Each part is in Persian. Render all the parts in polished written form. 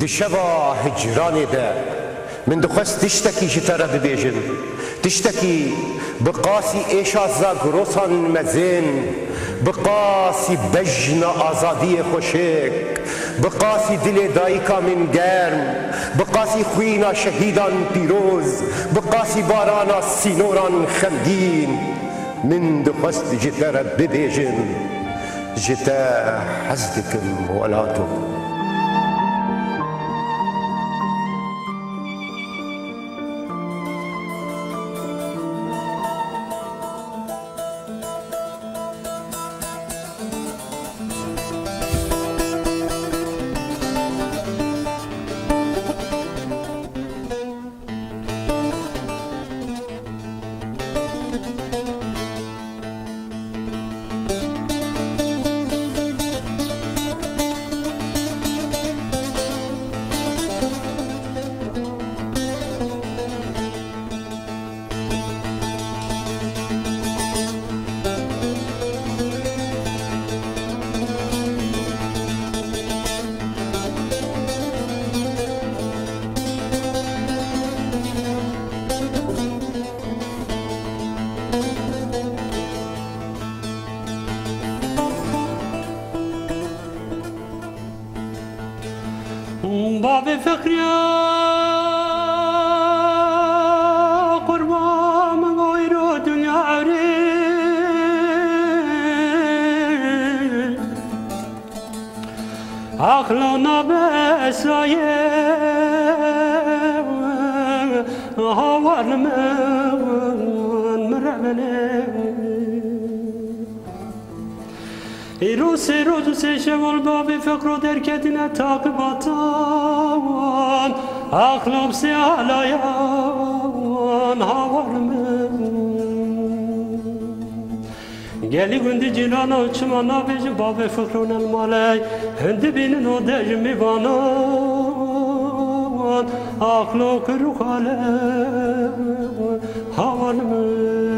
دشوا هجرانی ده من دخست تشتكي شتره ببيجن تشتكي بقاسي إيشازا غروسان مزين بقاسي بجن آزادي خوشك بقاسي دل دايكا من گرم بقاسي خوينا شهيدان بيروز بقاسي بارانا سينوران خمدين من دخست جتره ببيجن جتا حزدكم ولاتو باب فقريا قربا من غير دنيا عريل عقلنا بسايه هوا المن مرعبني روز شوال باب فقر درکتنا تاقباتان اخلاب سیالایان هاورمن گلی گندی جیلانا چمانا بیج باب فقرون المالی هندی بینن و دجمی بانان اخلاق رو خاله هاورمن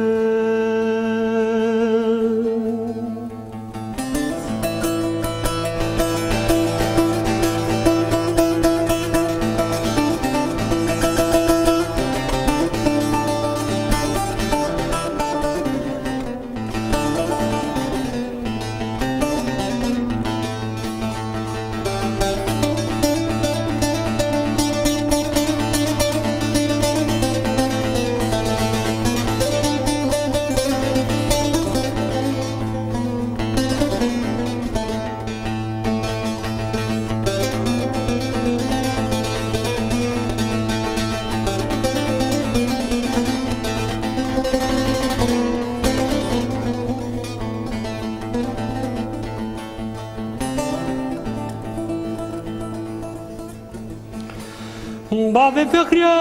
باب فقريا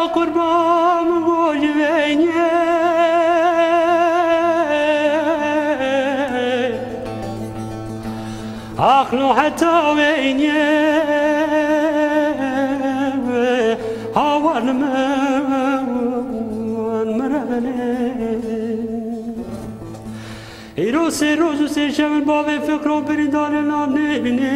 قربان وجبيني أخلو حتى ويني هوا المن مرغني روز شمل باب فکر و بریدار نبینی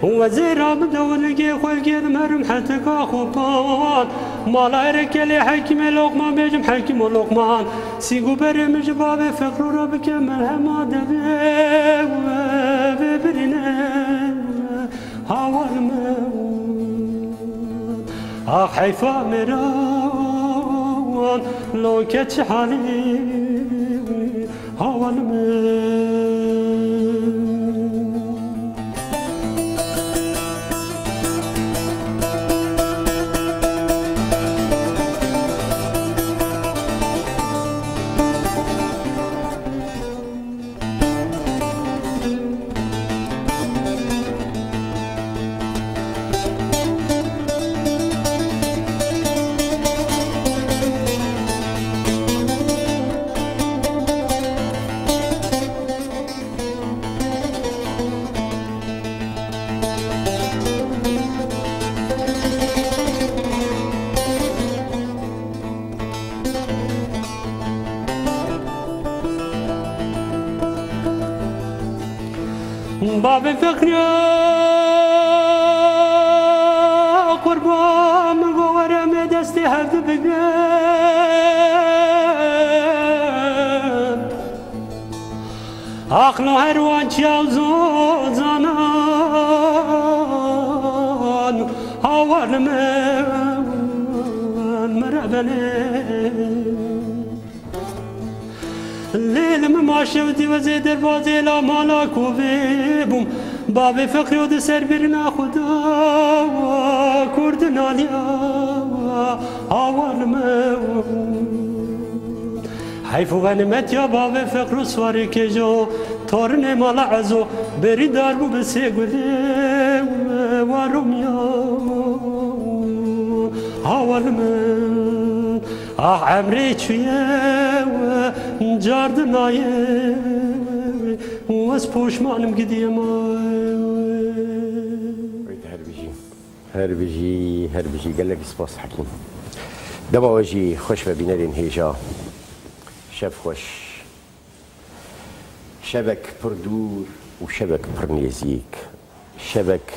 وزیر بدونگی خلقی مرم حتی خوبان مالای رکلی حکیم لقمان بیجم حکیم و لقمان سیگو بریم باب فکر را بکمل هما دبی ببرینه هوا المن آخ حیفا میران لو کچ حالی هوا المن باب فکر قربان مغورم دستی هفت بگم عقل و هروان چیاو زانان هاور من مرابله لیل ماشوتی و زی دروازه لا مالا کوبه بوم باب فکر و دسر برنا خدا کرد نالیا آوال من حیف و غنیمت یا باب فکر و سواری که جو تورن مالا عزو بری دار بو بسی گله و رومیا آوال من عمري تشويه جارد نايه واسبوش معنم قديمة هربجي قال لك سباس حكيم دابا واجي خوش ببينا هيجا شاف خوش شبك بردور وشبك برنيزيك شبك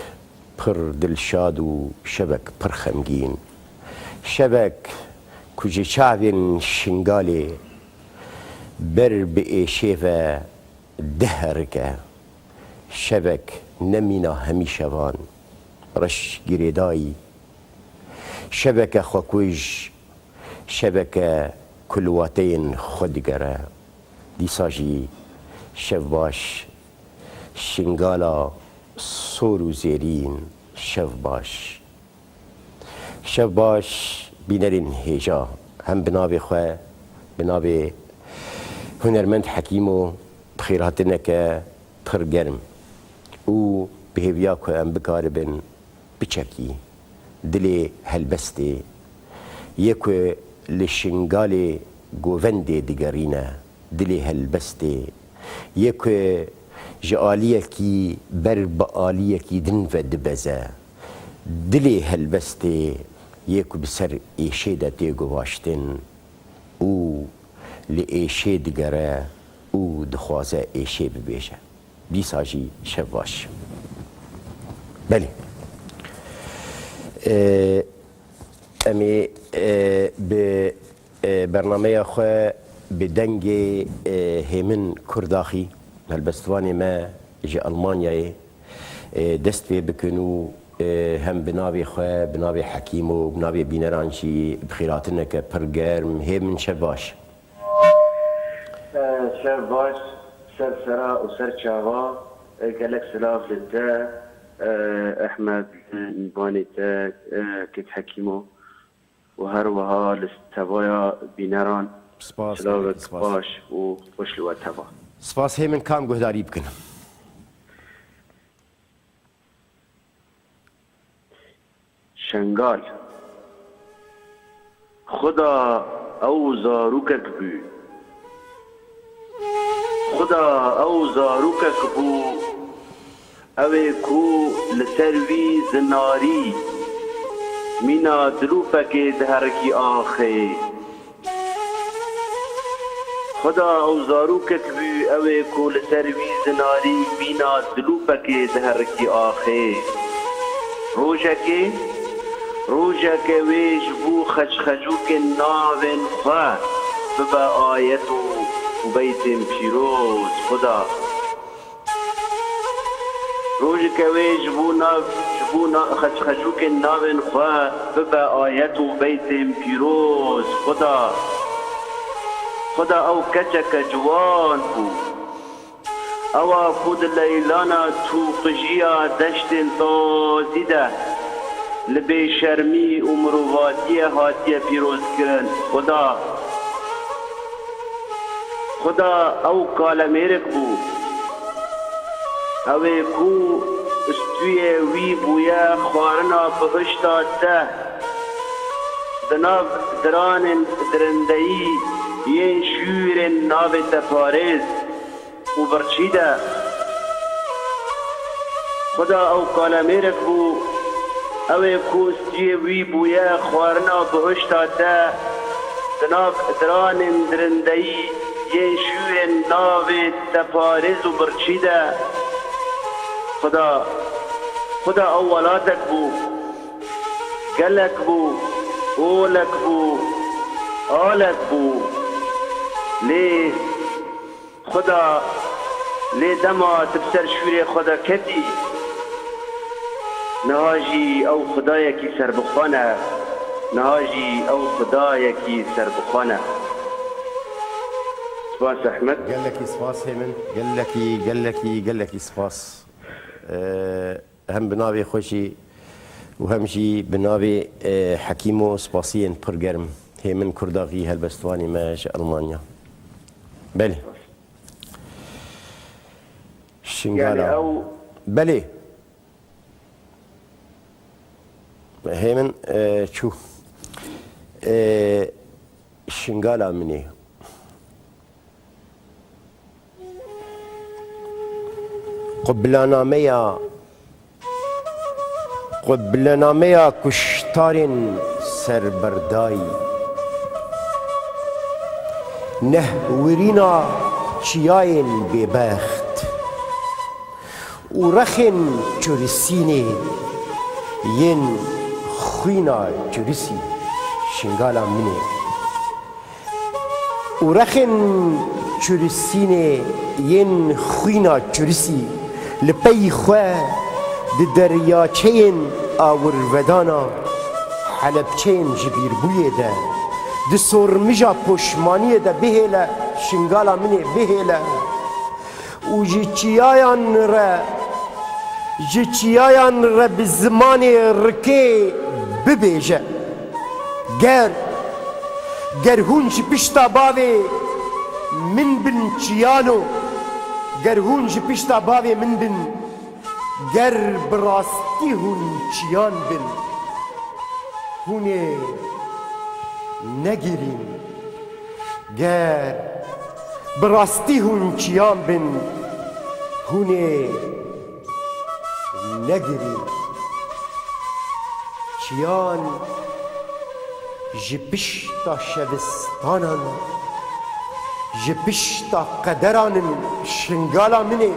بر دلشاد وشبك بر خمجين شبك کجی چاوین شنگالی بر به شیفه دهرگه شبک نمینا همیشه وان رش گریدایی شبک خوکوش شبک کلواتین خودگره دیساجی شباش شنگالا سورو زیرین شباش بینرین هیجا هم بنابه خواه بنابه هنرمند حکیم و بخیراتنه که پرگرم او بهویا که هم بکار بن بچکی دل هلبسته یکو لشنگال گووند دیگرینه دل هلبسته یکو جعالیه کی بر بآلیه کی دن و دبزه دل هلبسته یکو بسر ایشه ده تیگو واشتن او لی ایشه دگره او دخوازه ایشه ببیشه بیساجی شواش بله امی به برنامه خواه به دنگ هیمن کرداخی هلبستوانی ما جی المانیای دست پی بکنو هم بنابي خواه بنابي حكيم و بنابي بينرانشي بخيراتنا كبرجرم هي من شباش شباش سر سرا وسر شاوا قالك سلاف لتا احمد باني تا كت حكيمو وهروها لستوايا بينران سپاس باش و وشلو توا سپاس هي من كام قهداري بكن شنگال خدا او زاروکک بو خدا او زاروکک بو اوه کو لسروی زناری مینا دروپک دهرکی آخه خدا او زاروکک بو اوه کو لسروی زناری مینا دروپک دهرکی آخه روژه که ویش بو خجخجو که ناوین خواه ببا آیت و بیت پیروز خدا روژه که ویش بو خجخجو که ناوین خواه ببا آیت و بیت پیروز خدا او کچک جوان بو او خود لیلانا تو قجیا دشت تازیده لبی شرمی و مروواتی هاتی پیروز کرن خدا او کالمیرک بو اوه کو استوی وی بویا خوارنا بهشتا ته دناو دران درندهی ین شور ناو تپارز و برچیده خدا او کالمیرک بو اوه کوستی وی بویا خوارنا بهشتا ته دناو دران درندهی ین شور ناو تپارز و برچیده خدا اولادك بو قلك بو قولك بو آلك بو ليه خدا ليه دما تبسر شوري خدا كدي نهاجي او خدايكي سربخانه نهاجي او خدايكي سربخانه. سپاس احمد. قال لك سپاس هيمن قال لك سپاس. هم بنابي خوشي وهمشي بنابي حكيمو سپاسين برگرم هيمن كرداغي هلبستواني ماش ألمانيا. بله شنغالا يعني او بله هيمن شو شنغالا مني قبلنامه کشتارین سربردای نهورینا چیاین ببخت و رخن چورسینه ین خوینا چورسی شنگالا منه و رخن چورسینه ین خوینا چورسی لپی خواه د دریاچین آورودانا حلبچین جبیر بویه ده د سرمجا پشمانیه ده بهله شنگالا منه بهله و جچیایان را به زمان رکه ببیجه گر هونج پشتا باوه من بن چیانو گر هونج پشتا باوه من بن گر براستی هون چیان بن هونه نگیرین گر براستی هون چیان بن هونه نگیرین چیان جبشتا شبستانان جبشتا قدران شنگالا منه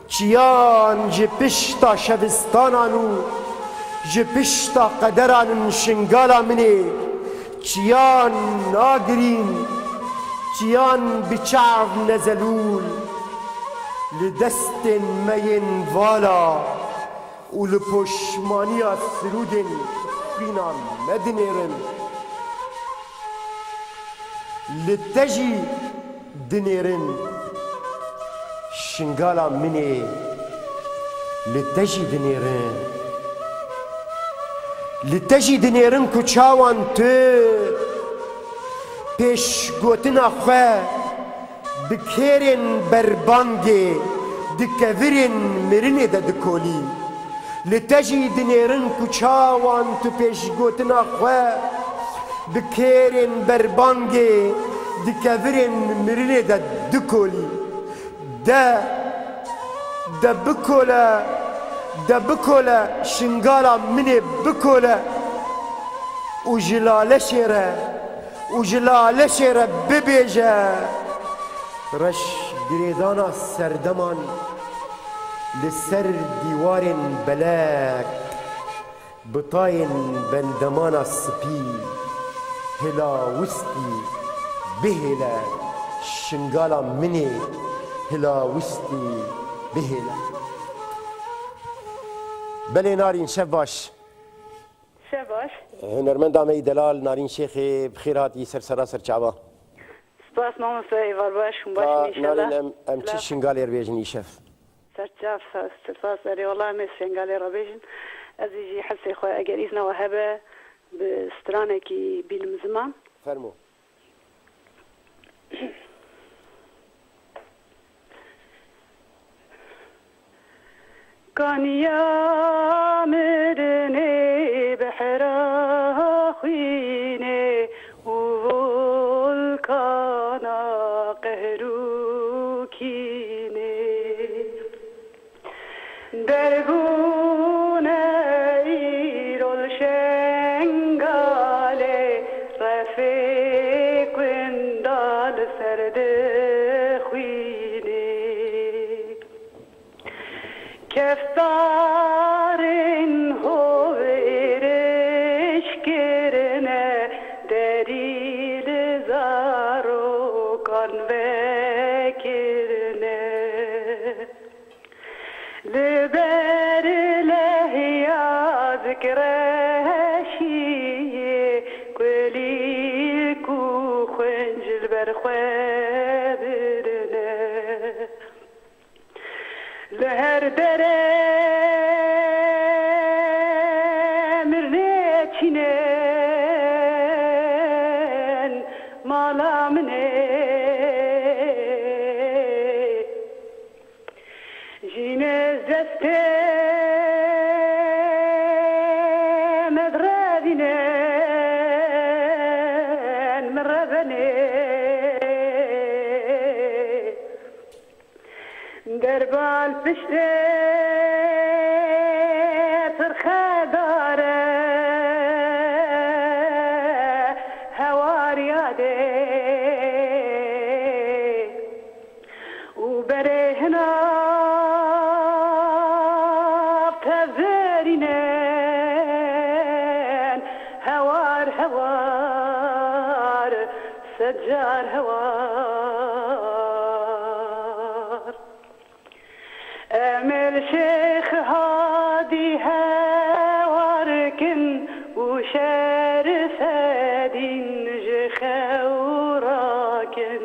چیان جبشتا شبستانانو جبشتا قدران شنگالا منه چیان ناگرین چیان بچعب نزلول لدست مین والا و لپشمانی سرودن فينا مدنيرن لتجي دنيرن شنغالا مني لتجي دنيرن كوچاوان تو پیش گوتنا خواه بکرین بربانگی دکورین مرینه دا دکولی لتجی دنیرن کچاوان تو پیش گوتنا خواه بکرین بربانگی دکورین مرینه دا دکولی دا بکولا شنگالا منی بکولا و جلاله شیره ببیجه رش گریدانا سردمان لسر دیوارن بلاک بطاین بندمانا سپی هلا وستی بهلا شنگالا منی هلا وستی بهلا بله نارین شب باش شباش هنرمند آمه دلال نارین شیخ بخیر هاتی سر چعبا سپاس ماما سایوار باش هم باش انشالله نارین ام چی شنگالی رو بیجن ایشف سرچاف سپاس داری والله مس شنگالی رو بیجن از ایجی حسی خواه اگر ایزنا وهبه بسترانه کی بینم زمان فرمو کانیا مرنه بحرا خوینه و ولکانا قهرو کینه درگونه ایرول شنگاله رفیق وندال سرده خوینه کفتارین هویرش کرنه دریل زارو کن وکرنه لبر لهیا ذکرشی کلی کو خنجل برخوابرنه لهر دره مرنه چینن مالا منه جینه زسته مدردینن مربنه دربال پشته ترخه داره هواریاده و بره هناب تذرینن هوار سجار هوار امل شيخ هادي هاوركن وشارف هادين جخوراكن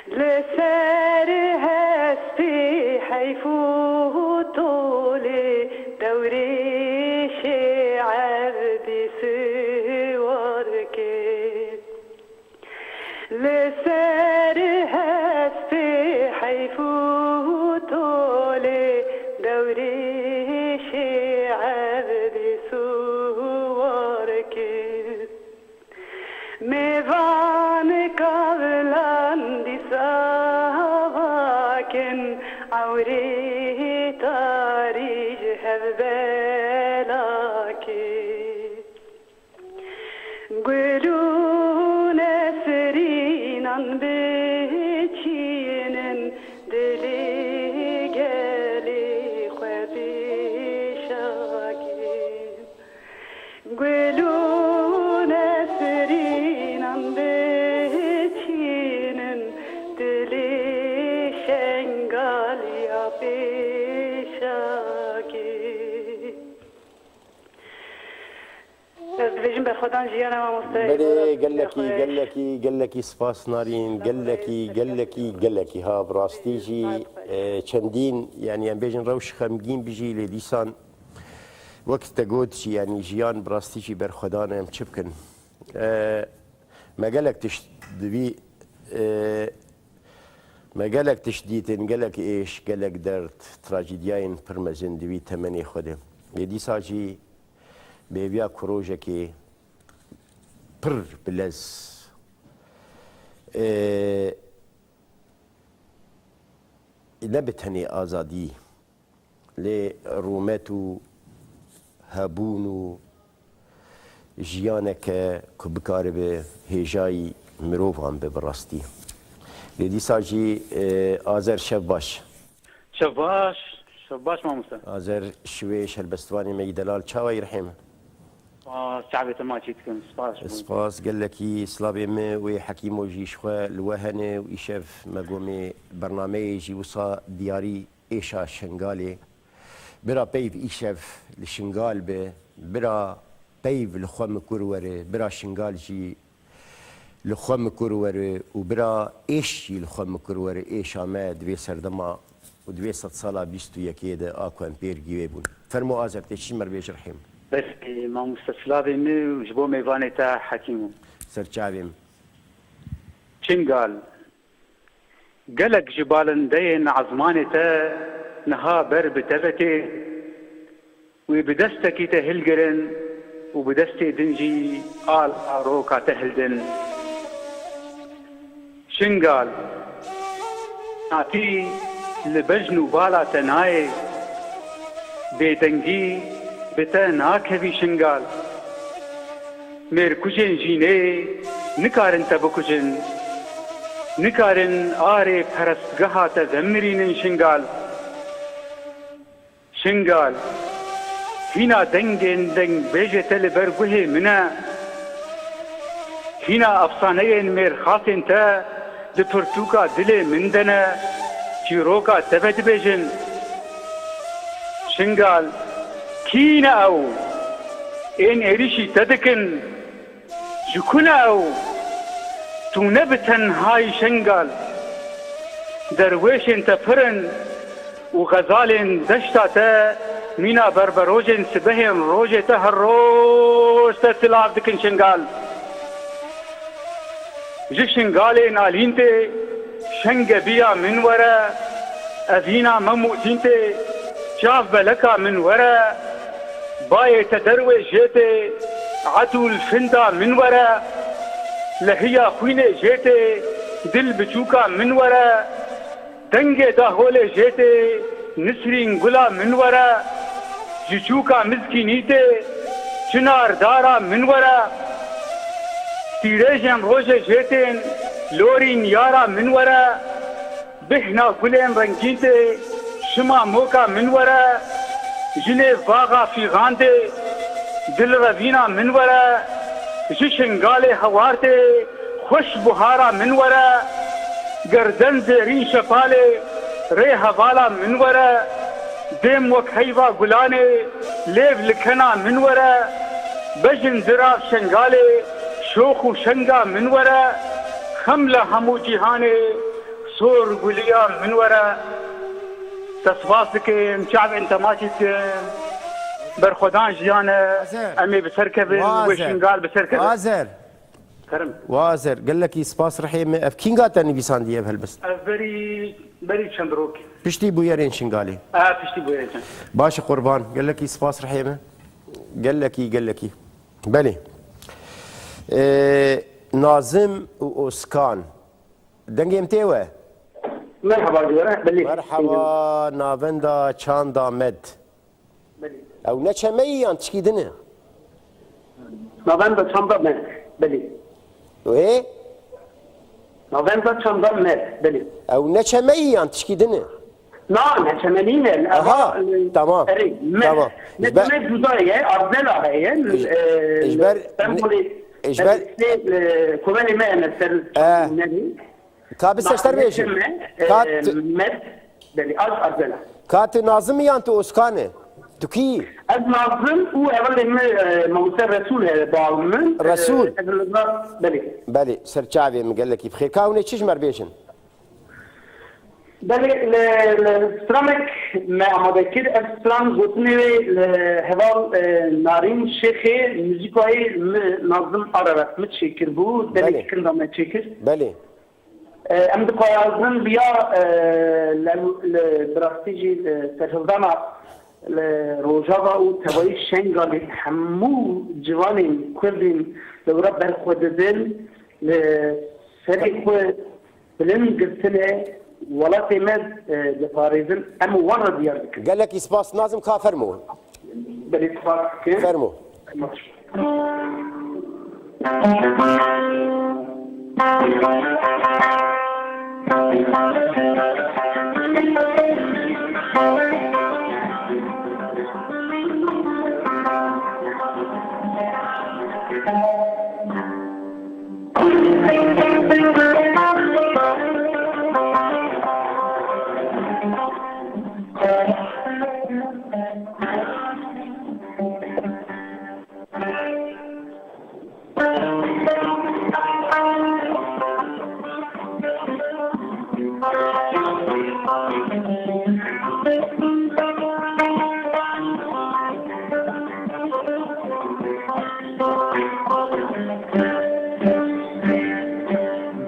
لسار هستي حيفو طولي دوري شي عبدي سواركن لسار هستي حيفو طولي دوري شي عبدي سواركن ميفان قبلان دي ساواكن عوري تاريج هذبالاكن قولوا نسرين عن بيتشين دلي قالي خوابي شاكين قولوا نسرين عن بيتشين دلي شنقال يا بيشاكين بيجن بخدان جيانا ما مستعد بله قال لك سپاس نارین قال لك ها براستی جی چندین يعني بيجن روش خمگین بيجي لديسان وقت تقود شي يعني جيان براستی جی برخدان ام چبکن ما قالك تشدوي ما قالك تشديتن قالك ايش قالك درد تراجيدياين برمزن دوي تمني خده لديسا جي بيبيا كروجكي پر بلز نبتني آزادي لرومتو هبونو جيانك كبكار به هجاي مروفان ببرستي لدي ساجي آذر شباش ما مستر آذر شويش البستواني ميدلال چاوي رحمه شعبي ما تشيتكم سپاس قال لك سلابي ما وحكيم وجيش خو الوهنه ويشاف مقومي برنامج وصا دياري ايشا شنغالي برا بيف ايشاف لشنغال به برا بيف لخوم كوروري برا شنغال جي لخوم كوروري وبرا ايشي لخوم كوروري ايشا ما دوي سردما ودوي 100 سالا 21 ده اكو امبير جيبون فرمو ازر تشي مربيش رحيم بس ما مستسلابي مي وجبو ميفاني تا حكيمو سرچاويم شنغال قالك جبال دين عظماني تا نها بر بتبتي وبدستكي تهلقرن وبدستي دنجي آل روكا تهلدن شنغال ناتي لبجنو بالا تناي بيدنجي بتناك هبي شنغال مير كجن جيني نكارن تبكجن نكارن آري پرستگها تذمرين شنغال شنگال هینا دنگین دنگ بیجه تل برگوه منه هینا افسانه این میر خاصین تا دی پرتوکا دل مندنه چیروکا تبت بیجن شنگال کینا او این ایریشی تدکن جکونا او تو نبتنهای شنگال درویشن تفرن و غزالن دشتا مینا بربروجن سبهن روجه هر روز تسلاف دکن شنگال جه شنگال نالین ته شنگ بیا من ورا ازینا مموتین ته شاف بلکا من ورا باي تدروي جيتي عدو الفندا من ورا لهيا خوينه جيتي دل بچوكا من ورا دنگه داهول جيتي نسرين گلا من ورا جچوكا مسكينيتي چنار دارا من ورا تيريجن روجه جيتين لورين يارا من ورا بهنا گلين رنگينتي شما موكا من ورا جنه باغا في غانده دل روینا من ورا جشنگال هوارته خوش بهارا من ورا گردن زیرین شپاله ری حوالا من ورا دیم وک حیوا گلانه لیب لکنا من ورا بجن زراف شنگاله شوخ و شنگا من ورا خمل همو جهانه سور گلیا من ورا تصفاصك مشعب انت ماشي برخدان جيانا امي بسركبن وشنقال بسركبن وازر كرم وازر قال لك سباس رحيم افكين قاتني بيساندي بهالبس بري شندروك بشتي بويرين شنقالي بشتي بويرين باش قربان قال لك سباس رحيمه قال لك بلي ناظم واسكان دنگي متيوه مرحبا جواره بلي مرحبا نافندا چاندا مد بلي او نچميان تشكيدنه نافندا چاندا مد بلي ايه نافندا چاندا مد بلي او نچميان تشكيدنه نعم نچملين اها تمام تمام نچمل جدایه ارزلا هي اجبر كمان ما نسر كابس اشتر بيش كات مد بلي ارزلا كات ناظميان تو اسكانه تكي از ناظم و اول موسر رسول باومن رسول بلي سرچاوي مقال لك بخير كاوني تشج مربيشن بلي السترامك ما عمدكير السترام غوتني هوال نارين شيخي موزيكوي ناظم عربت متشكر بو بلي كندا متشكر بلي ام دقايزن بيا البراستيجي تشوفنا روجاوا و توای شنگالی همو جوانین کردین لورا برخوددن لسری خو بلن قلتله ولات مد لپاریزن اما ورد یاردک قال لك اسباس نازم كافرمو بالاتفاق فرمو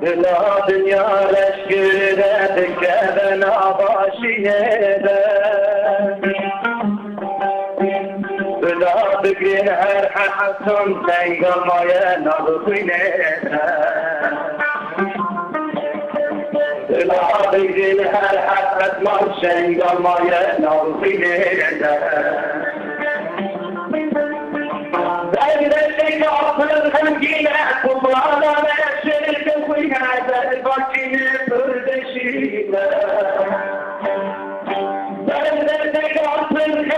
بلا دنیا لشکر دکن آباشیه بلا بگرین هر حسن تنگل مایه نبخینه بلا بگرین هر حسن تنگل مایه نبخینه بگرشک آفر خمگینه کبرانا شرک خوی هزار باکینه پردشینه بگرشک آفر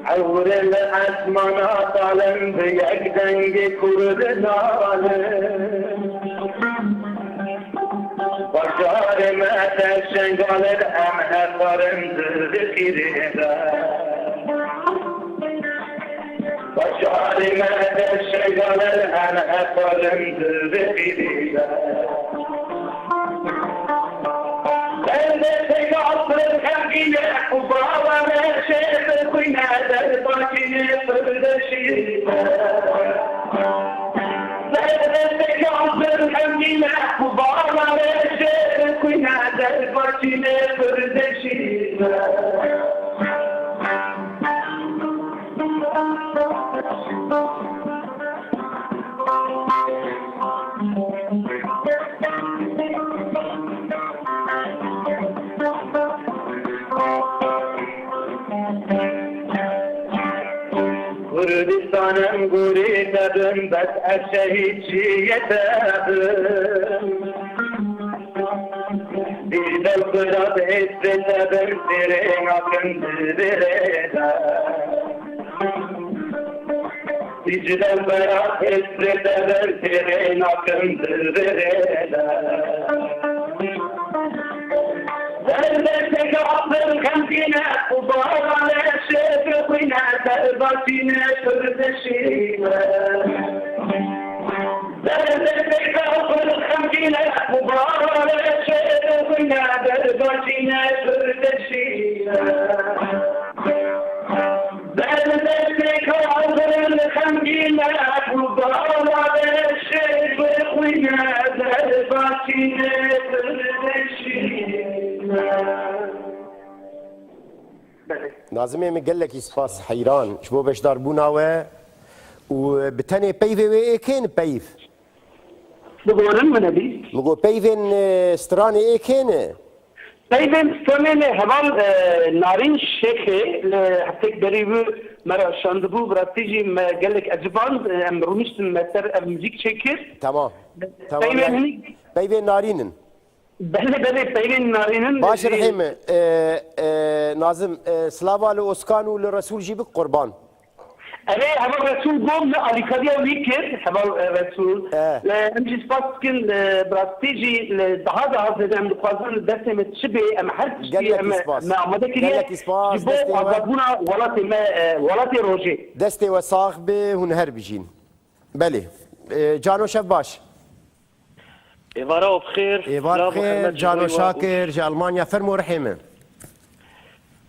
عور الأسمان طالم بيك دنگ كرد نالم بشار ما تشنقال الأمه فرند بخيرها بشار ما تشنقال الأمه فرند بخيرها لذلك عصر الحقية وبابا ما شيخ كنا درباكي فرد شيرها لذلك عصر الحقية وبابا ما شيخ كنا درباكي فرد شيرها Kürdistan'ın gururlarım bes şehitçiyetim Bir del kırat esrelerim siren akındır vereda Bir del kırat esrelerim siren akındır vereda Zerrete kapır kantine Ubağla şefi kuyna Terbatine kırdeşine Zerrete kapır kantine Ubağla şefi kuyna Terbatine kırdeşine Zerrete kapır kantine Ubağla şefi kuyna Terbatine kırdeşine ناظمي قال لك سباس حيران شبو باش ضربونا وبتاني بيفي وإيكين بيف بقولن من أبي مقول بيفين ستراني إيكين بيفين ستراني هبال نارين شيخي حتىك بريبو مرة شاندبو براتيجي ما قال لك أجبان أمرونيشتن ماتر الموزيك شيكر تمام بيفين بيفين نارينن بله بيفين نارينن باش رحيم ناظم سلاوا لأوسكانو لرسول جيبك قربان أنا هبل رسول قوم على كذا ويكر هبل رسول أمشي سباسكن براستيجي لهذا هذا من قازان دسم تشبه أم حد ما عمده كده يبقى عذابونا ولا روجي دستي وصاحبي هنهر بيجين بله جانو شف باش إيفارا بخير إيفار بخير جانو شاكر جا ألمانيا فرمو رحيمة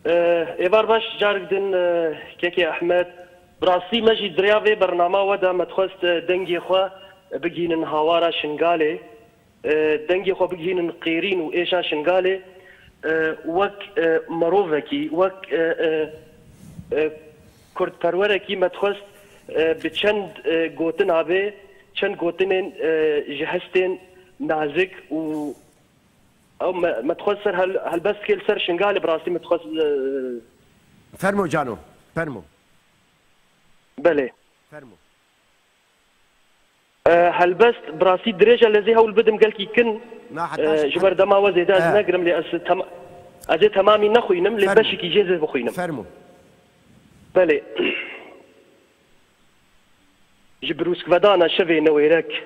إيفار باش جارقدن كيكي أحمد براسي مجي دريافي برنامج ودا متخست دنجي خوا بجين هوارا شنغالي دنجي خوا بجين قيرين وإيشا شنغالي وك مروفكي وك كرد پروركي متخست بچند گوتن آبه چند گوتنين جهستين نازك و او متخسر هل بس كل سر شنغالي براسي متخسر فرمو جانو فرمو بله فرمو هل بس براسي درجه الذي هو البدم قال كي كن جبر دما وزي داز نقرم لي از تمامي نخوينم لي باش كي جيز بخوينم فرمو بله جبروس كفدانا شفي نويرك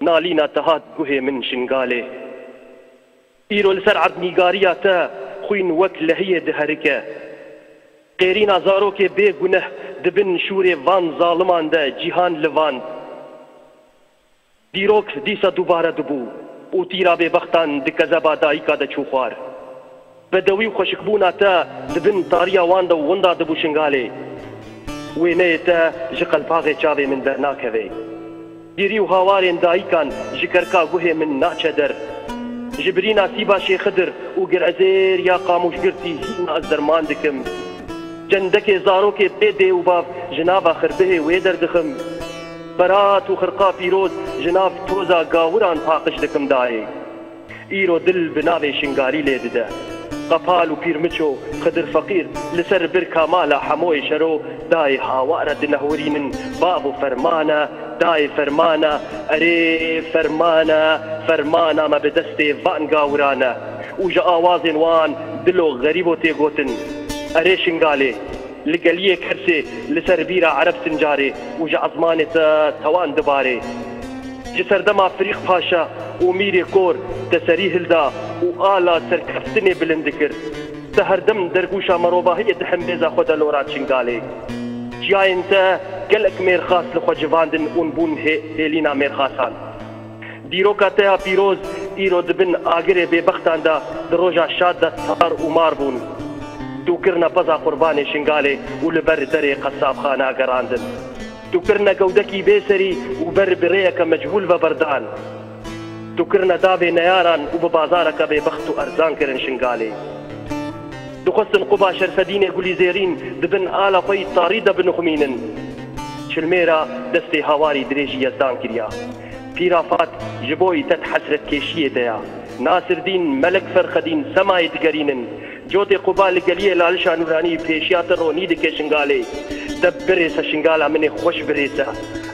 نالينا تهات قهي من شنغالي إيرو لسر عرض نيغاريا تا خوين وك لهي دهركة قيرينا زاروكي بي گنه دبن شوري وان ظالمان دا جيهان لوان ديروك ديسا دوباره دبو او تيرا بي بختان دكزبا دايكا دا چوخوار بدوي وخشكبونا تا دبن طاريا وان دا وندا دبو شنغالي وينيتا جقل باغي چاوي من درناكوي ديري وهاوارين دايكان جكركا قهي من ناچدر جبرينا سيبا شي خدر وقرعزير يا قاموش قرتي هنا الزرمان دكم جندك زاروك بيدي وباب جنابا خربه ويدر دخم برات وخرقا فيروز جناب توزا قاوران فاقش دكم داي ايرو دل بناوي شنغاري ليدده قفال وبيرمچو خدر فقير لسر بركا مالا حموي شرو داي هاوارة دنهورين بابو فرمانا داي فرمانا اري فرمانا ما بدستي فان قاورانا وجا آوازين وان دلو غريبو تيغوتن اري شنگالي لقليه كرسي لسربيرا عرب سنجاري وجا عظمانة توان دباري جسر دما فريق باشا وميري كور تسريه الدا وآلا سركفتني بلندكر سهر دم درقوشا مروباهية دحميزا خدا لورات شنگالي جاي انت قلق ميرخاص لخوا جواندن ونبون هيلينا ميرخاصان دیروکا تیا پیروز ایرو دبن آگره بے بختان دا دروجا شاد دا تار ومار بون تو کرنا پزا قربان شنگاله و لبر در قصاب خانه گراندن تو کرنا گودکی بیسری و بر بریک مجهول و بردان تو کرنا دابه نیاران و ببازارک بے بخت و ارزان کرن شنگاله دو خستن قبا شرفدین گلی زیرین دبن آلا خوی طارید بن خمینن شلمیرا دست هواری دریجی یزدان کریا پیرافات جبوی تت حسرت کشیه دیا ناصر دین ملک فرخدین سمای دگرینن جوت قبال گلیه لالشا نورانی پیشیات رونی دکه شنگاله دبرسا شنگالا من خوش برسا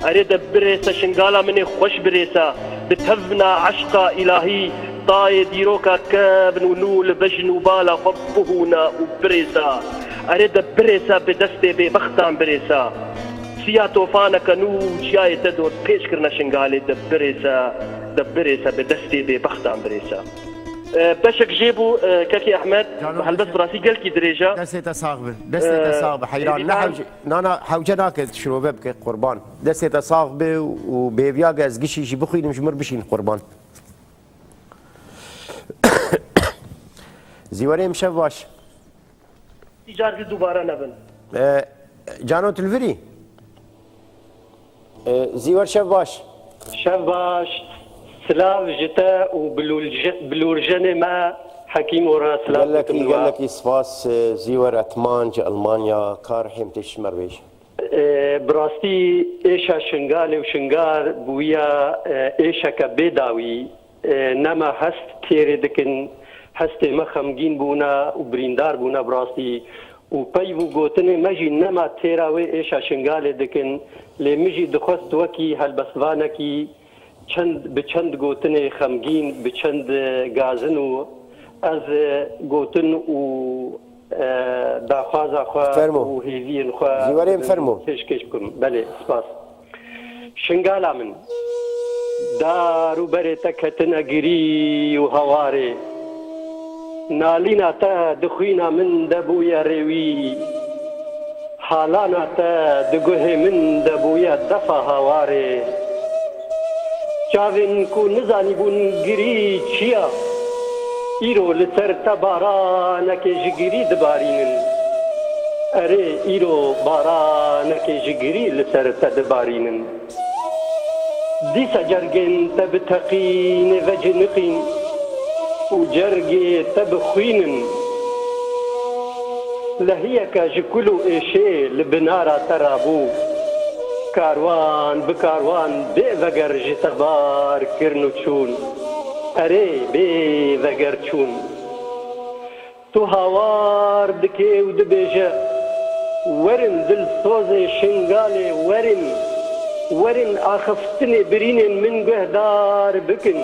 اره دبرسا شنگالا من خوش برسا بتفنا عشقا الهی طاي ديروكا كابن ونول بجن وبالا خبهونا وبرسا اره برسا بدسته ببختان برسا سیا توفانه کنو جای تدور پیش کرنا شنگاله دبرسا بدستی به بختان برسا بشك جيبو كاكي احمد هل بس راسي قال كي دريجه دستي تصاغبه حيران نانا حوجه ناكل شنو بك قربان دستي تصاغبه وبيبيا جاز قشي شي بخي مجمر بشين قربان زيوري مشواش تجار دوباره نبن جانو تلفري زيور شواش سلاف جتا وبلورجن ما حكيم ورا سلاف قال لك صفاس زيور اتمانج المانيا كار حيم تشمر بيش براستي ايشا شنغالي وشنغار بويا ايشا كبيداوي نما هست تيري دكن هست مخمگين بونا وبريندار بونا براستي وبيو گوتنه مجي نما تيراوي ايشا شنغالي دكن لمجي دخست وكي هالبسوانكي بچند گوتن خمگین بچند گازن و از گوتن و داخوازا خواه و هیوین خواه زیوریم فرمو تشکش بکن بله سپاس شنگالا من دارو بره تکتن گری و هواره نالینا تا دخوینا من دبویا روی حالانا تا دگوه من دبویا دفا هواره چاوین کو نزانی بون گری چیا ایرو لسر تبارانک جگری دبارینن اره ایرو بارانک جگری لسر تدبارینن دیسا جرگن تب تقین و جنقین و جرگ تب خوینن لهیک جکلو ایشه لبنارا ترابو کاروان بکاروان بی وگر جتبار کرنو چون اره بی وگر چون تو هاوار دکه و دبیجه ورن دل سوز شنگال ورن آخفتن برین من گهدار بکن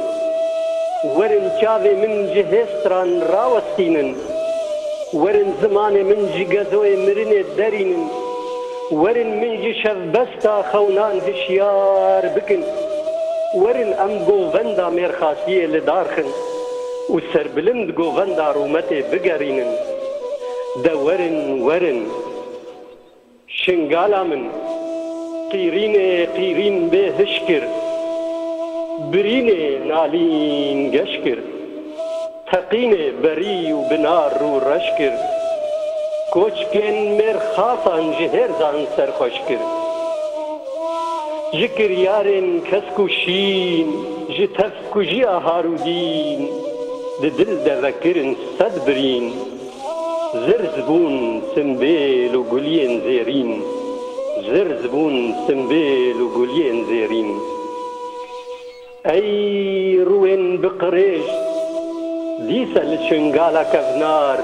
ورن چاوه من جهستران راوستینن ورن زمان من جگزوی مرین درینن ورن من شف بستا خونان هشيار بكن ورن ام گووندا ميرخاسيه لدارخن وسر بلند گووندا رومتي بگرينن دا ورن شنگالا من قيرين به هشكر برينه نالين گشكر تقينه بري وبنار رو رشكر کوچکن مر خاصان جهر زان سرخوش کرد جکر یارن کسکو شین جتف کجی هارودین دل دذکرن صد برین زرزبون سنبیل و گلین زیرین زرزبون سنبیل و گلین زیرین ای روین بقریش دیسا لشنگالا کفنار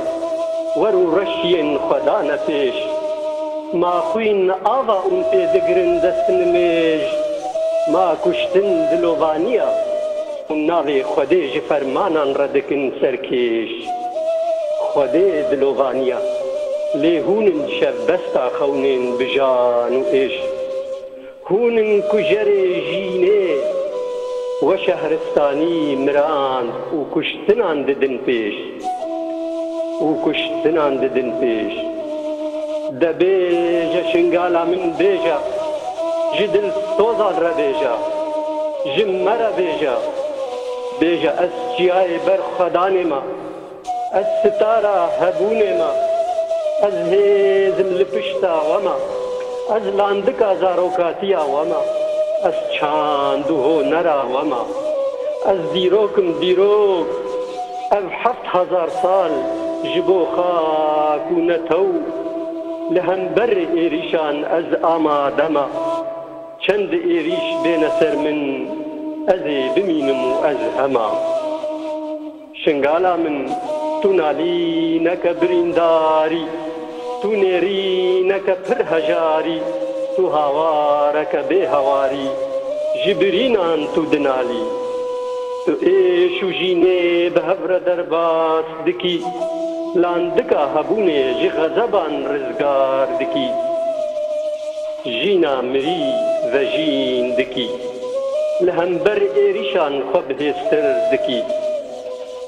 ورو رشين خدانا پیش ما خوين آوا اون پیدگرن دستن میج ما کشتن دلوانیا اون ناوی خودی فرمانان ردکن سرکیش خودی دلوانیا لێ هونن شەبەستا خەونێن بژان و ئێش هونن کوژەرێ ژینێ وە شەهرستانی مران و کوشتنان ددن پێش دەبێژە شنگالا من بێژە ji dilsozan re bêje ji me re bêje ez çiyayê ber xwedanê me ez sitara hebûnê me ez hêzim li pişta we me ez landika zarokatiya we me ez çand û honera we me ez dîrokim dîrok ev 7000 sal ji bo xak û netew li hemberê êrîşan ez amade me چند ایریش بین سر من ازی بمینم و از هما شنگالا من تو نالی نکا برینداری تو نیری نکا پر هجاری تو هوارکا بی هواری جبرینان تو دنالی تو ایشو جینه به هبر درباس دکی لاندکا هبونه جی غزبان رزگار دکی جینا مری و جین دکی لهمبر ایریشان خوب هستر دکی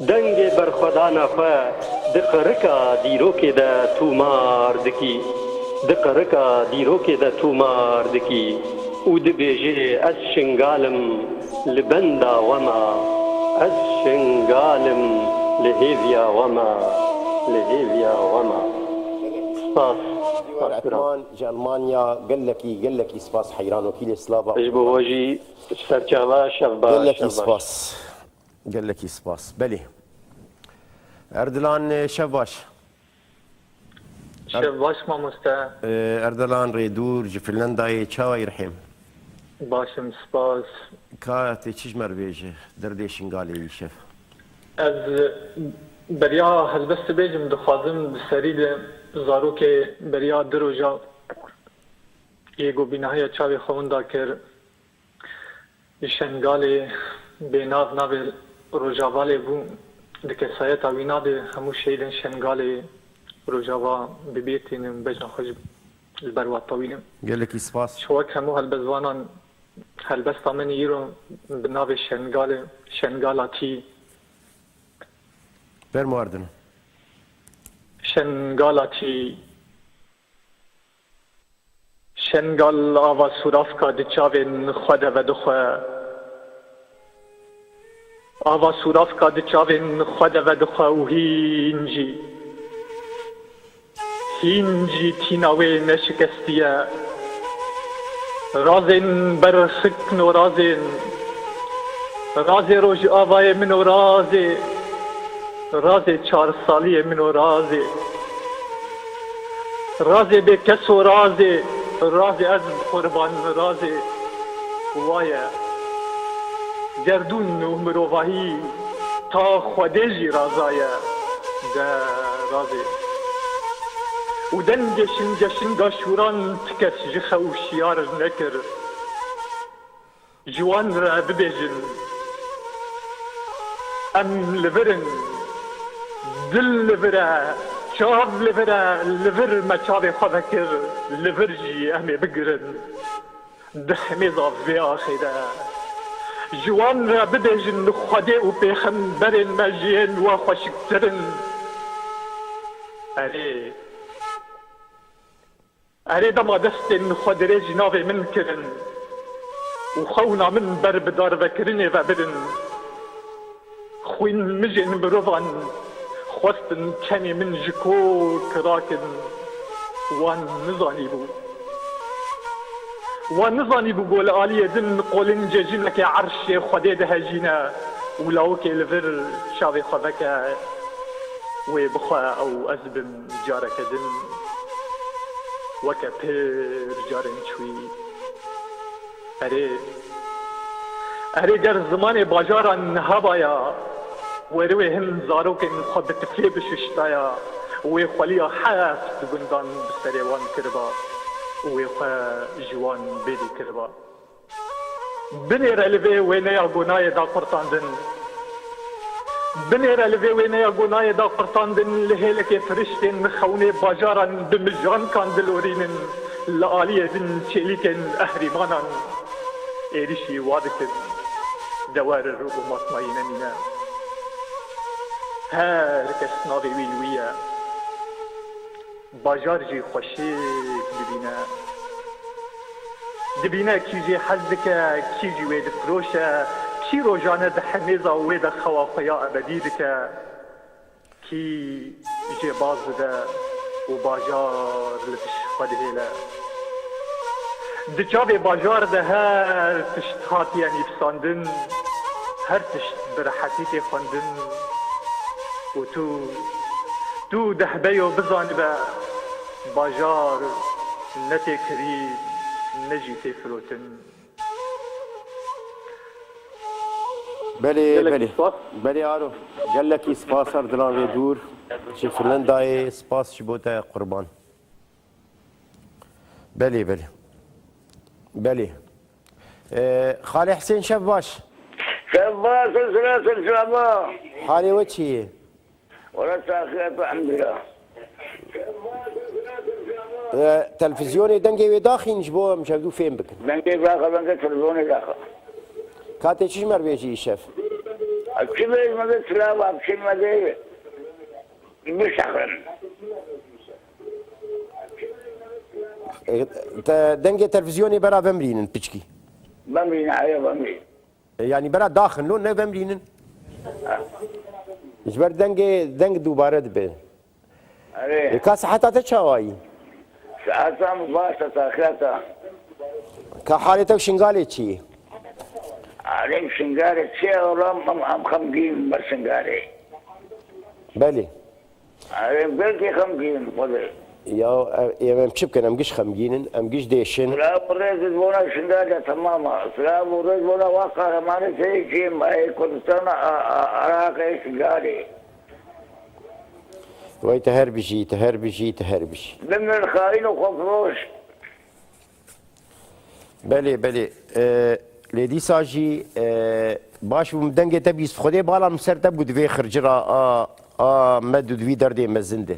دنگ بر خدانا خواه دقرکا دیروکی دا تومار دکی تومار دکی او دبیجه از شنگالم لبندا وما از شنگالم لهیویا وما سپاس عثمان جالمانيا قال لك سباس حيران وكيل سلافا اجبو وجي استرجعوا شباب قال لك سباس بلي اردلان شباش ما مستا اردلان ريدور جفلنداي تشاوي رحيم باشم سپاس كاتي تشمر بيجي درديشن قالي شيف از بريا هلبست بيجم دخوازم بسريد زاروک بریا دروجا یگو بینایی چاوی خوندا کر شنگالی بیناو ناو روجاوالی بو دکه سایت آوینا ده همو شیدن شنگالی روجاوا ببیتینم بجن خوش البروات طویلم گلکی سپاس شوک همو هلبزوانان هلبستا من ایرو بناو شنگالاتی برمواردن شنگال آوا سورافکا دچاوین خواده و دخواه آوا سورافکا دچاوین خواده و دخواه و هینجی تیناوی نشکستیه رازین برخکن و رازین روش آوای منو رازی 4 سالی منو رازی به کس و رازی از قربان رازی وایه گردون و مروواهی تا خودجی رازایه ده رازی و دنگشنگا شوران تکس جخه و شیار نکر جوان را ببیجن ام لورن دل لورا چاو لور ما چاوی خود کر لور جی امی بگرن دهمی زاوی آخیده جوان را بدهجن خوده و پیغمبرن مجین و خوشکترن اره دما دستن خود ری جناوی من کرن و خونا من بر بدار وکرنی و برن خوین مجین بروان خواستن کمی من جکو کراکن وان نزانی بو گول آلیه دن قولن ججنک عرش خوده ده جینا ولاوک الفر شاوی خوبک وی بخوا او ازبم جارک دن وکا پیر جارن چوی اره گر زمان باجاران هبایا وروي هم زاروكن خد تفلي بششتايا ويخليها حافت بندان بسريوان كربا ويخا جوان بيدي كربا بني رلبي وينيا بناي دا قرطاندن بنيرة لفيوينيا قناية دا قرطان دن لهيلك فرشتين مخوني باجارا بمجران كان دلورين لآلية دن شيليكن أهريمانا إيريشي وادك دوار الرقومات ما ينمينا هاركس ناوي ويلوية باجار جي خوشيك دبينا كيجي حزك كيجي ويد فروشة كي روجانه دحميزا ويدا خواخيا أبديدك كي جي باز ده وباجار لتش خده دجابي باجار ده هر تشت هاتي يعني بساندن هر تشت برحتيتي خاندن وتو دهبيو بزانبه باجار نتي كريم نجي تفروتن بلي عارف قال لك سباس اردلان دور شي فنلندا سباس شبوتا قربان بلي خالي حسين شباش سلاسل شابا حالي وجهي ولا تاخيرات الحمد لله تلفزيوني دنجي وداخي نجبوه مشاهدو فين بك دنجي داخل دنجي تلفزيوني داخل كاتي چيش مر بيجي الشيف أبشي بيج مدى سلاوة أبشي مدى بشخرن دنجي تلفزيوني برا بمرينن بيشكي بمرين عيا بمرين يعني برا داخل لون نه بمرينن جبر دنگ دوباره دبه أريه كاس حتى تشاوي ساعتها مباشرة تاخيرتها كحالته وشنغالي تشي عليم شنغاري شيء ورام أم خمجين بس شنغاري بلي عليم بلكي خمجين فضل يا مشبك انا مقش خمجين امقش ديشن سلام وريز بونا شنغاري تماما سلام وريز بونا واقع ماني سيكي ما كنت انا اراك شنغاري وي تهربجي من الخاين وخفروش بلي ليدي ساجي باش ومدنجة تبيس خدي بالا مسرته بود في خرجرا مد دوي دردي مزنده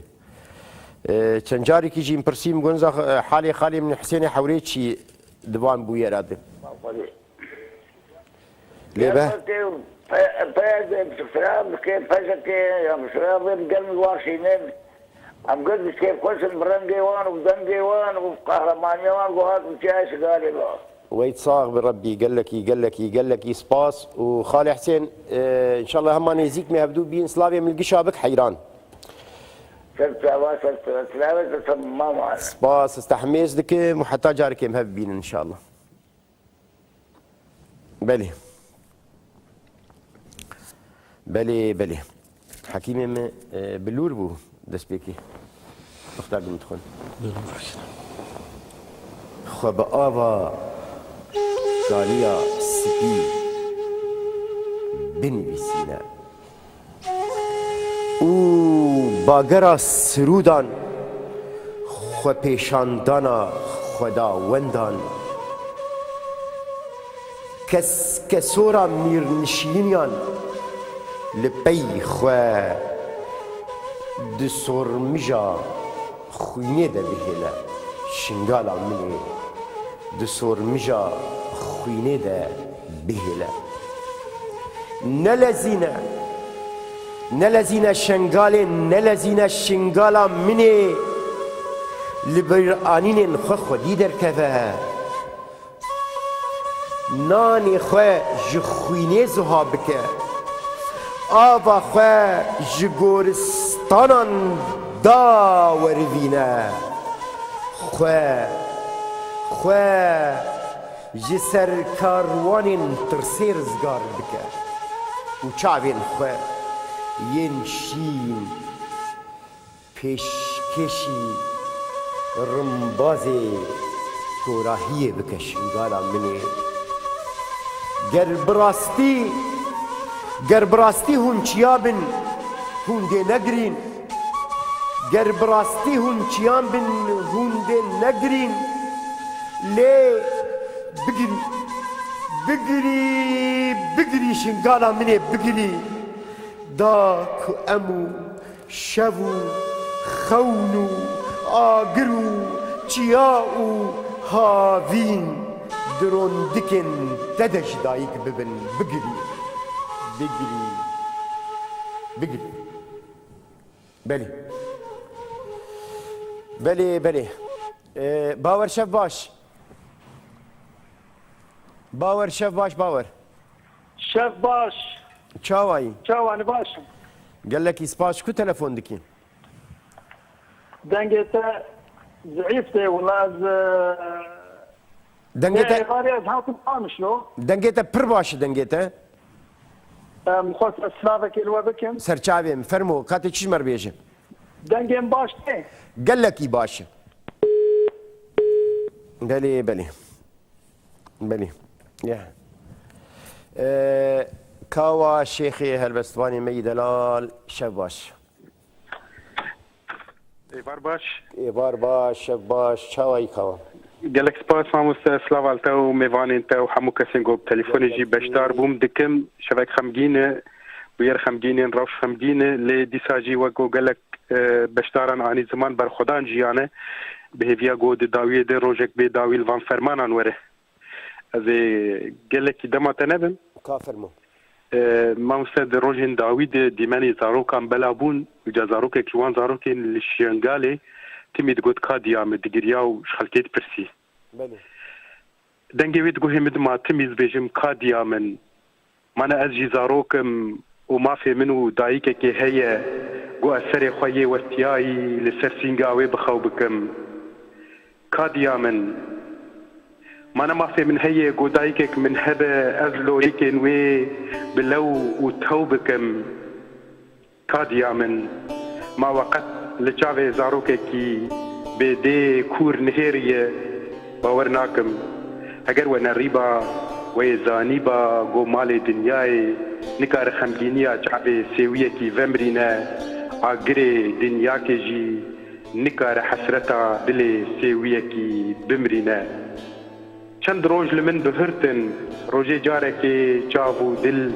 چنجاري كي جي برسيم غونزا حالي خالي من حسين حوريتشي دبان بو يراد ليبه فاز فرام كيف فازك يا مشراب قلب واشينين ام قد كيف كويس برنجيوان وبدنجيوان وقهرمانيوان وهذا مشايش غالبا ويتصاغ بربي قال لك سباس وخالي حسين ان شاء الله هم يزيك ما يبدو بين سلافيا من القشابك حيران سباس استحميز لك وحتى جارك مهب بين ان شاء الله بلي حكيمي بلور بو دسبيكي اختار بنتخون خب آوا قاليا سبي بنویسینه او باگرا سرودان خو پیشاندانا خداوندان کس کسورا میرنشینیان لپی خو دسور مجا خوینه ده بهله شنگالا منی دسور مجا خوینه ده بهله نلزینه شنگالا منی لبرانین خودی در که نانی خو جخوینه زها بکه آوا خو جگورستانان داور وینه خو جسر کاروانین ترسیر زگار بکه و چاوین خو ین شین پیشکشی رمبازی کوراهیه بکه شنگالا منی گر براستی هون بن هون ده نگرین گر براستی هون چیان بن هون ده نگرین لی بگری شنگالا منی داك أمو شفو خونو آقرو چياؤو هاوين درون دكن تدش دايك ببن بقري بقري بقري بلي بلي بلي باور شف باش باور شف باش باور شف باش چاوایی چاوانی باشم قال لك سباش كو تلفون دكين دنگتا ضعيفته ولا از دنگتا غاري از هاتم قامشلو دنگتا پر باش دنگتا مخوص اسلافك الوا بكم سرچاوي فرمو كاتي چيش مر بيجي دنگم باش نه قال لك باش بلي بلي بلي يا كاوا شيخي هالبستواني مي دلال شباش ايوار باش ايوار باش شباش شاوي كاوا قالك سباس ماموس سلاف علتا وميفان انت وحمو كاسينغو بتليفوني جي بشتار بوم دكم شبك خمجينه وير خمجينه روش خمجينه لي ديساجي وقو قالك بشتاران اني زمان بر خدان جيانه بهيفيا جو داوي دي روجك بي داوي الفان فرمانان وره از قالك دما تنبم كافرمو مامستد روجين داوود ديماني زاروكان بلابون جازاروك كيوان زاروكين للشيانغالي تيميد قد كاديا مدقرياو شخلكيت برسي بلي دنگي ويد قوهي مدما تيميز بيجم كاديا من مانا ازجي زاروكم وما في منو دايكا كي هيا قو اثري خويه وستياي لسر سينغاوي بخو بكم كاديا من مانا ما في من هي قودايكك من هذا أزلوريكن وي بلو وتوبكم كاديا من ما وقت لجاوي زاروكي بدي كور نهيرية باورناكم اگر وانا ريبا ويزانيبا قو مالي دنياي نكار خمجينيا جعبي سيوية كي فمرينا عقري دنياكي جي نكار حسرتا دلي سيوية كي بمرينا چند روز لمن بهرتن روجي جاركي جابو دل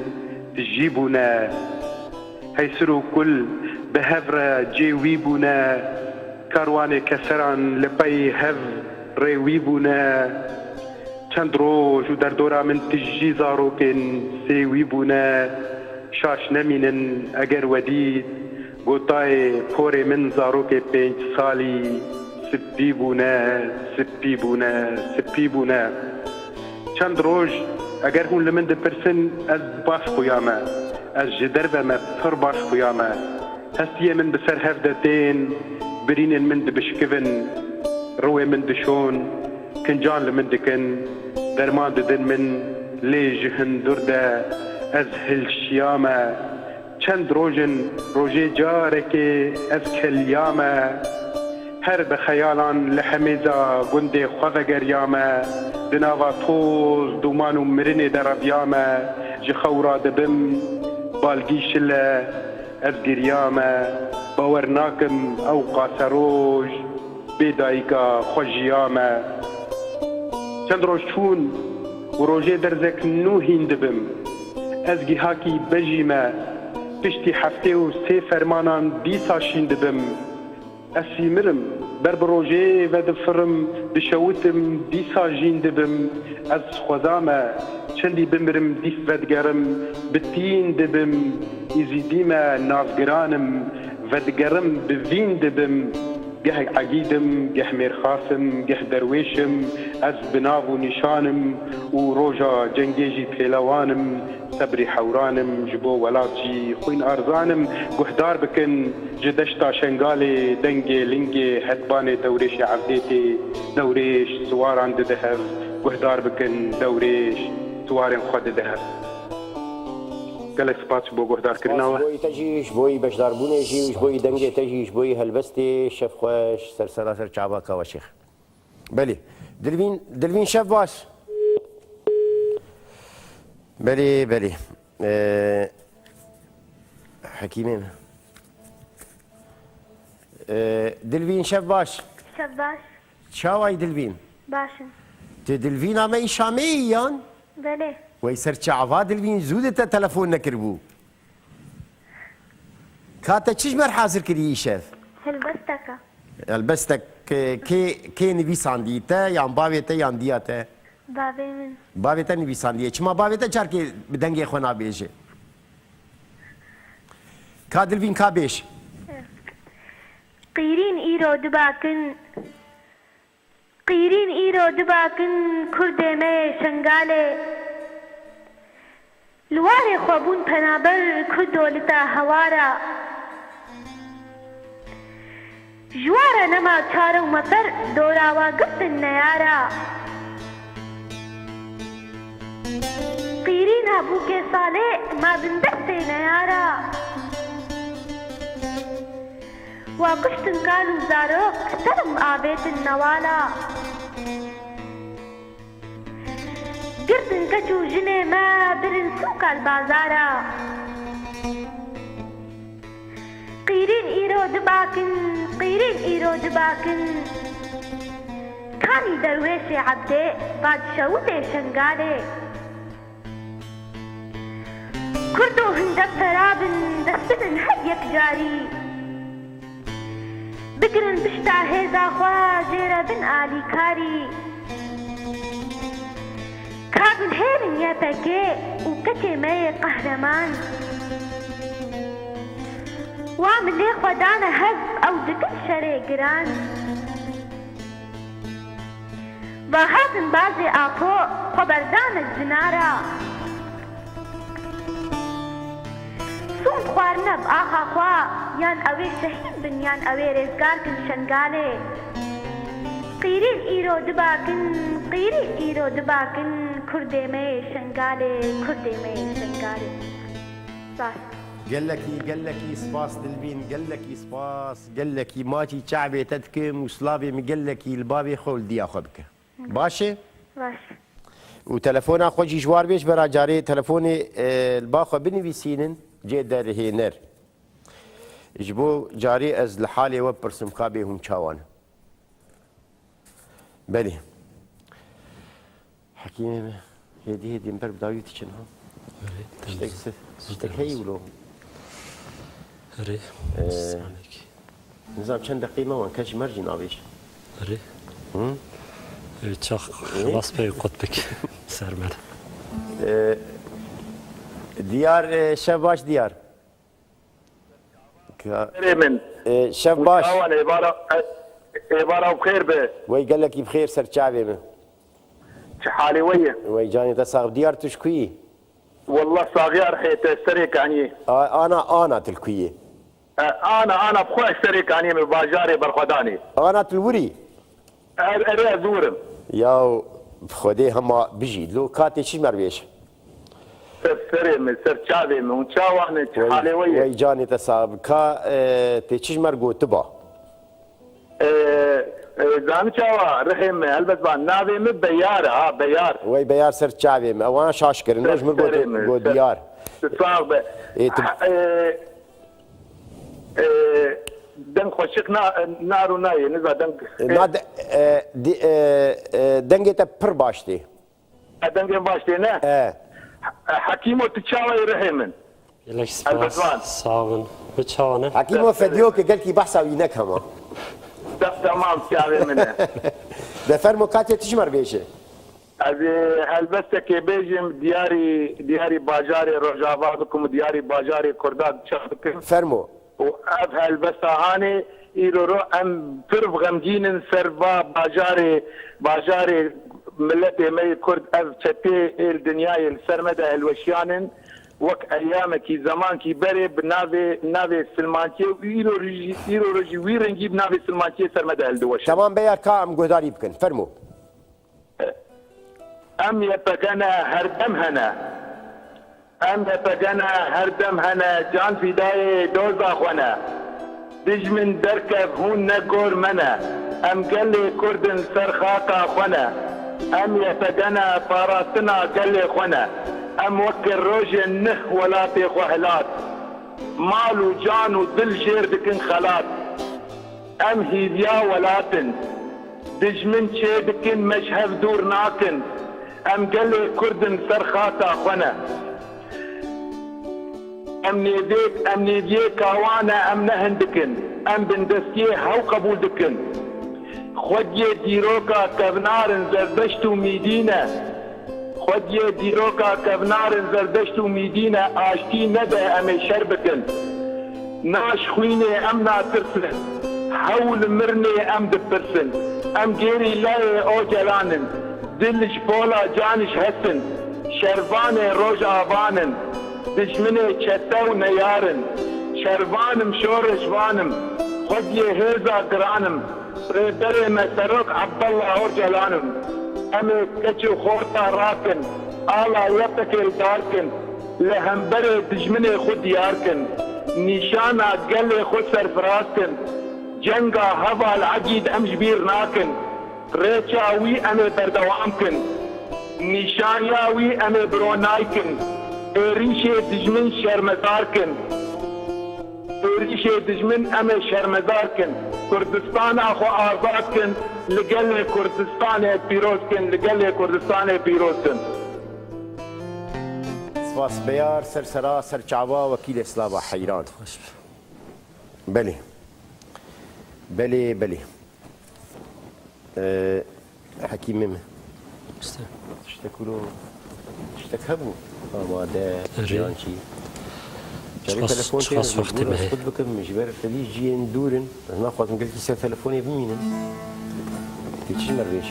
تجيبونا هيسرو كل بهفرة جيويبونا كارواني كسران لبي هف ريويبونا چند روز ودر دورا من تجي زاروكن سيويبونا شاش نمينن اگر وديد قوطاي بوري من زاروكي 5 سالي سبيبونا چند روز اگر هون لمن دپرسن از باش خویامه از جدربه ما پر باش خویامه هستیه من بسر هفدتين برين من دبشكفن روي من دشون كنجان لمن دكن درمان ددن من ليجهن درده از هلشيامه چند روجي جاركي از كليامه هر بخيالان لحميزا قندي خوضا قرياما دناوا طوز دومانو مرني درابياما جخورا دبم بالقيش الله از قرياما باورناكم او قاسروج بيدايكا خوجياما چند روش چون وروجي درزك نوهين دبم از جهاكي بجيما پشتی هفته و 3 فرمانان 20 شين دبم اسيمرم بربروجي ودفرم دشوتم ديسا جين دبم از خوزامه چندي بمرم ديف ودگرم بتين دبم ازيديما نافگرانم ودگرم بوين دبم گه عقيدم گه ميرخاسم گه درويشم از بناو نشانم و روجا جنگيجي پهلوانم صبري حورانم جبو ولاتجي خوين ارزانم گهدار بكن جدشتا شنگالي دنگي لنگي هدباني دوريش عبديتي دوريش سواران ددهف گهدار بكن دوريش سوارن خود ددهف قالك سباتش بو گهدار كرناوه بوي تجيش بوي بشدار بوني جيش بوي دنگي تجيش بوي هلبستي شف خوش سر چاباكا وشيخ بلي دلوين شف باش بلي حكيمين دلوين شف باش شاواي دلوين باشا دلوين اما ايشاميان بله ويسر چعوا دلوين زودتا تلفون نكربو كاتا تشجمر حاضر كري شيف هلبستك البستك كي نویساندیته یا باویته یا اندیاته بابي من باویته نویساندیه چما باویته چار که بدنگی خونا بیجه کادل بین کا بیش قيرين إيرو دباكن كردي مي شنغالي لواري خوابون پنابر كردو لتا هوارا جوارا نما چارو مطر دوراوا قفتن نيارا قيرين هبوكي صالي ما بندقتي نيارا وقشتن كانوا زاروك ترم آبيت النوالا قردن كجو جني ما برن سوق البازارا قيرين إيرو دباكن كاني درويشي عبدي بعد شوتي شنغالي كردو هندب فرابن دستن هيك جاري بقرن بشتا هيزا خوا زيرا بن آلي كاري كابن هيرن يا باكي وكتي مي قهرمان وعمل لي خدانا هز او دكن شري قران باهاتن بازي آفو خبردان الزنارة سون خوارنا بآخا خوا يان اوي شهيد بن يان اوي رزقار كن شنغالي قيرين إيرو دباكن كردي مي شنغالي صح قال لك سباس دلبين قال لك ماجي شعبي تدكم وسلافي قال لك البابي خول دي اخذك باشي وتلفون اخوجي جوار بيش برا جاري تلفوني الباخو بنويسينن جي دار هينر جبو جاري از لحالي وبرسم كابي هم شاوان بلي حكيم هدي مبر بدايتي شنو اشتكي ولو ري نظام چند دقيقة وان كاش مرجي نابيش ري چاق خلاص بي قطبك سرمد ديار شباش ديار من شباش عبارة بخير به وي قال لك بخير سر شعبي من حالي ويا وي جاني تصاغ ديار تشكوي والله صاغير حيت اشترك يعني انا تلكويه انا بخوي اشترك يعني من باجاري برخداني انا تلوري اري زورم يا بخودي هما بيجي لو كاتي شي مرويش سر من سر شعبي من شاوان حالي ويا جاني تصاغ كا تشي مرغو تبا زان شاوا رحم البس بان نابي من بيار بيار وي بيار سر شعبي وانا شاشكر نوج مرغو ديار تصاغ دنگ خوشک نارو نایه نزا دنگ دنگی تا پر باشتی دنگی باشتی نه حکیمو تچاوی رحمن لك صاغن بتشاونه حكيمو فيديو كي قال كي بحث وينك هما تمام شاوي منه ده فرمو كاتي تجمر بيشه هلبسته بيجم دياري باجاري رجاباتكم دياري باجاري كرداد شخصكم فرمو وأب هلبسته هاني إيرو أم فرف غمجين سرفا باجاري ملتي مي كرد أب شتي الدنيا السرمدة الوشيانن وك أيامك زمان كي بري بنافي سلمانتي إيرو رجي ويرنجي بنافي سلمانتي سرمدة الدوش تمام بيا كام قداري بكن فرمو أم يبقنا هردم هنا جان فداي دوزا خونا دجمن دركب هون نقور منا أم قلي كردن سرخاقا خونا أم يبقنا فاراتنا قلي خونا أم وكر روج نه ولاتي خوهلات مالو جانو دل شير دكن خلات أم هيديا ولاتن دجمن شي دكن مشهف دور ناكن أم قلي كردن سرخاتا خونا ام نيديك ام نيديه كاوانا ام نهندكن ام بندستيه هاو قبول دكن خوديه ديروكا كبنار زردشت ميدينه خوديه ديروكا كبنار زردشت ميدينه اشتي ندا ام شربكن ناش خوينه ام ناترسن حول مرني ام دبرسن ام جيري لاي او جلانن دلش بولا جانش هسن شرفانه روج آبانن دشمنه چتا و نیارن شرفانم شورش وانم خودی هزا گرانم بره مسروک عبدالله اور جلانم امی کچو خورتا راکن آلا یبتکل دارکن لهم بره دشمنه خود یارکن نشانا گل خود سرفراسکن جنگا هوا العجید امجبیر ناکن ریچاوی امی بردوام کن نشانیاوی امی برونایکن ریشه دجمن شرمزار کن ریشه دجمن امی شرمزار کن کردستان آخو آزاد کن لگل کردستان پیروز کن لگل کردستان پیروز کن سپاس بیار سرسرا سرچعبا وکیل اسلام حیران بله بله بله حکیم ممه اشتك هبو آماده جانشي جاري تلفون شخص وقت ما هي خد بكم جبار تلي جي ندورن ناخذ من قلت لي تلفوني بمين كيتش مريش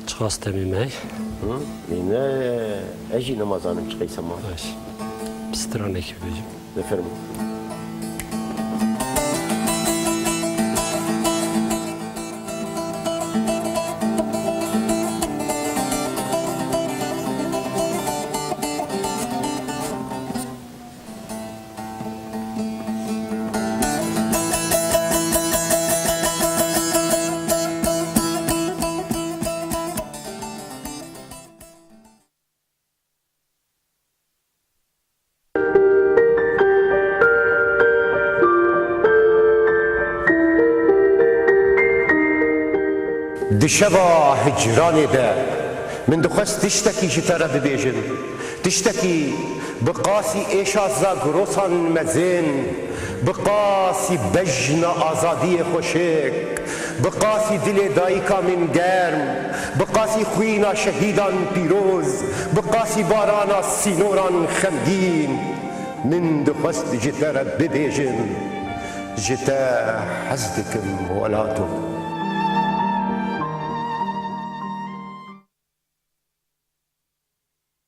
شخص تمي معي لان اجي نمازان مش قيسما ماشي بستراني كيف بيجي بفرمو دشبا هجراني ده من دخست تشتكي شترى ببيجن تشتكي بقاسي ايشا زاغروسان مزين بقاسي بجن آزادي خوشك بقاسي دل دايكا من گرم بقاسي خوينا شهيدان بيروز بقاسي بارانا سينوران خمگين من دخست جترى ببيجن جتا حزدكم ولاتو